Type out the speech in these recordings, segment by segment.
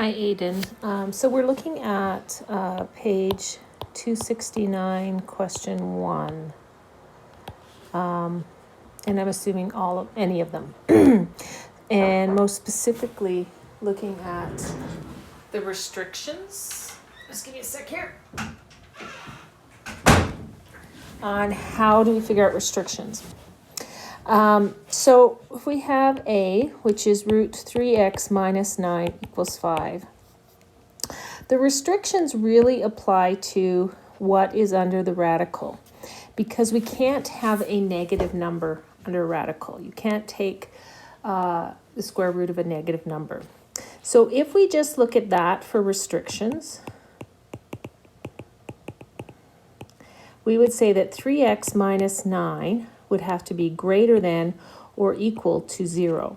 Hi, Aiden. So we're looking at page 269, question 1. And I'm assuming any of them. And most specifically, looking at the restrictions. Just give me a sec here. On how do we figure out restrictions? So if we have a, which is root 3x minus 9 equals 5, the restrictions really apply to what is under the radical, because we can't have a negative number under a radical. You can't take the square root of a negative number. So if we just look at that for restrictions, we would say that 3x minus 9 would have to be greater than or equal to 0.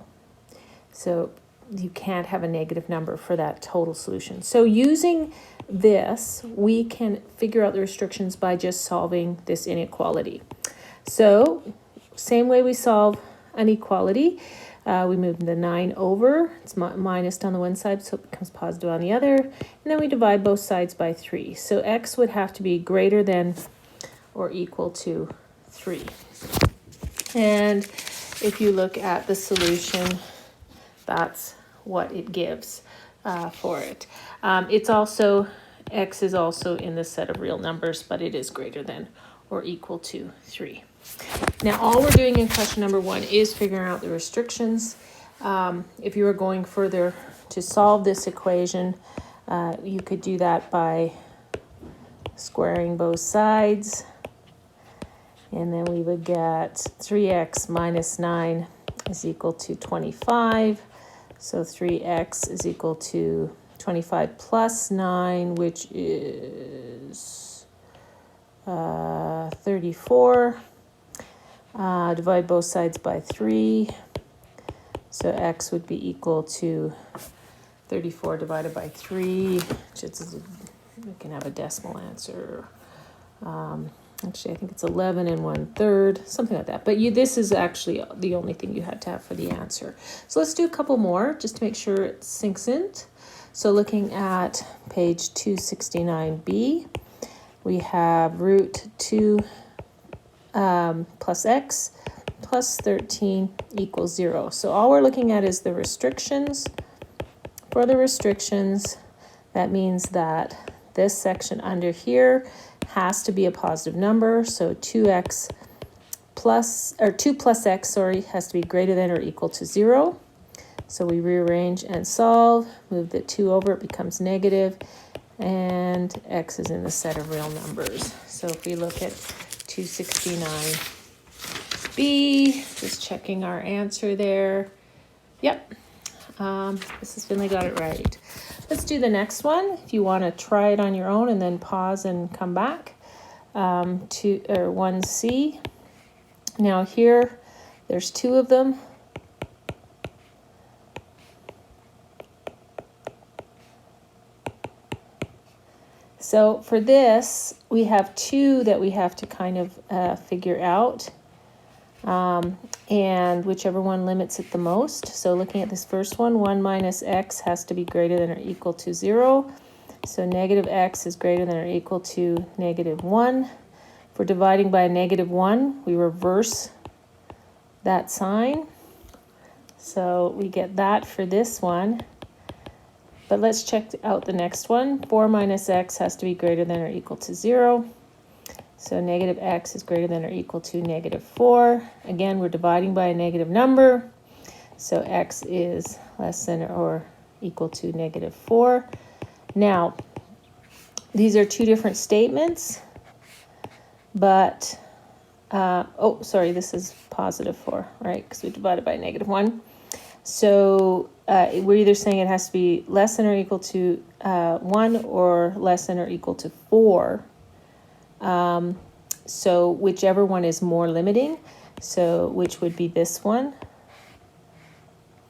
So you can't have a negative number for that total solution. So using this, we can figure out the restrictions by just solving this inequality. So same way we solve an equality, we move the 9 over. It's minus on the one side, so it becomes positive on the other. And then we divide both sides by 3. So x would have to be greater than or equal to 3. And if you look at the solution, that's what it gives for it. It's also, x is also in the set of real numbers, but it is greater than or equal to 3. Now, all we're doing in question number 1 is figuring out the restrictions. If you were going further to solve this equation, you could do that by squaring both sides. And then we would get 3x minus 9 is equal to 25. So 3x is equal to 25 plus 9, which is 34. Divide both sides by 3. So x would be equal to 34 divided by 3, which is, we can have a decimal answer. Actually, I think it's 11 1/3, something like that. But this is actually the only thing you had to have for the answer. So let's do a couple more just to make sure it sinks in. So looking at page 269b, we have root 2 plus x plus 13 equals 0. So all we're looking at is the restrictions. For the restrictions, that means that this section under here has to be a positive number, so 2x plus, or 2 plus x, sorry, has to be greater than or equal to 0. So we rearrange and solve, move the 2 over, it becomes negative, and x is in the set of real numbers. So if we look at 269b, just checking our answer there. Yep, Mrs. Finley got it right. Let's do the next one. If you want to try it on your own and then pause and come back to 1C. Now here, there's 2 of them. So for this, we have 2 that we have to kind of figure out. And whichever one limits it the most. So looking at this first one, 1 minus x has to be greater than or equal to 0. So negative x is greater than or equal to negative 1. If we're dividing by a negative 1, we reverse that sign. So we get that for this one. But let's check out the next one. 4 minus x has to be greater than or equal to 0. So negative x is greater than or equal to negative 4. Again, we're dividing by a negative number. So x is less than or equal to negative 4. Now, these are 2 different statements. But, this is positive 4, right? Because we divided by a negative 1. So we're either saying it has to be less than or equal to 1 or less than or equal to 4. So whichever one is more limiting, so which would be this one,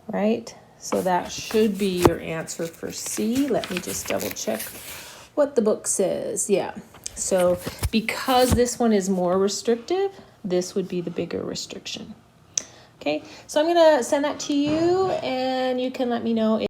right? So that should be your answer for C. Let me just double check what the book says. Yeah, so because this one is more restrictive, this would be the bigger restriction. Okay, so I'm gonna send that to you and you can let me know if